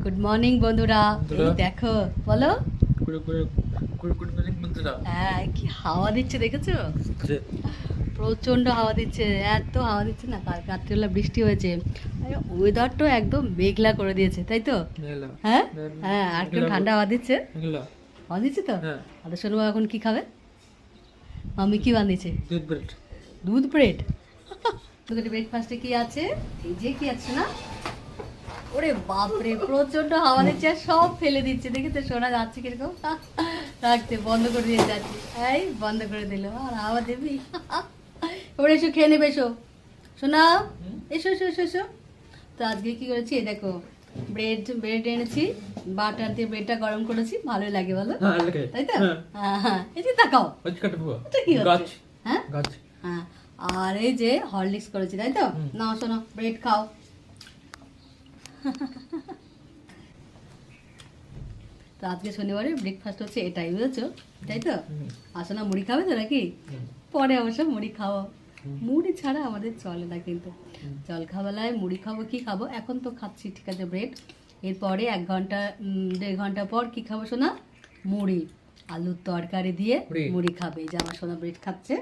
Good morning বন্ধুরা, এই দেখো বলো। হ্যাঁ, কি হাওয়া দিচ্ছে দেখেছো? প্রচন্ড হাওয়া দিচ্ছে, এত হাওয়া দিচ্ছে না। কাল রাত্রিবেলা বৃষ্টি হয়েছে, ওয়েদারটা একদম মেঘলা করে দিয়েছে, তাই তো? হ্যাঁ হ্যাঁ, আর একটু ঠান্ডা হাওয়া দিচ্ছে, হাওয়া দিচ্ছে তো। আর শোনো, এখন কি খাবে? মাম্মি কি বানিয়েছে? দুধ ব্রেড। তোদের ব্রেকফাস্টে কি আছে? এই যে কি আছে না, ওরে বাপরে, প্রচন্ড হাওয়া দিচ্ছে আর সব ফেলে দিচ্ছে, দেখেছো? শোনা যাচ্ছে কিরকম। রাখতে বন্ধ করে দিয়ে যাচ্ছে, এই বন্ধ করে দিল। আর হাওয়া দেবি? ওরে এসো, খেয়ে নেবে, এসো শোনা, এসো এসো এসো এসো। তো আজকে কি করেছি, এই দেখো, ব্রেড ব্রেড এনেছি, বাটার দিয়ে ব্রেডটা গরম করেছি, ভালোই লাগে বলো, তাই তো? হ্যাঁ, এই যে তাকাও, এটা কি হচ্ছে? হ্যাঁ হ্যাঁ, আর এই যে হরলিক্স করেছি, তাই তো? নাও শোনো, ব্রেড খাও। তো আজকে শনিবারে ব্রেকফাস্ট হচ্ছে এটাই, বুঝেছো? তাই তো? আসো না, মুড়ি খাবে তো নাকি? পরে অবশ্য মুড়ি খাও, মুড়ি ছাড়া আমাদের চলে না কিন্তু। জল খাওয়ালায় মুড়ি খাবো, কি খাবো এখন তো খাচ্ছি, ঠিক আছে, ব্রেড। এরপরে 1 ঘন্টা 1.5 ঘন্টা পর কি খাবো শোনা? মুড়ি, আলুর তরকারি দিয়ে মুড়ি খাবে। এই যে আমার সোনা ব্রেড খাচ্ছে।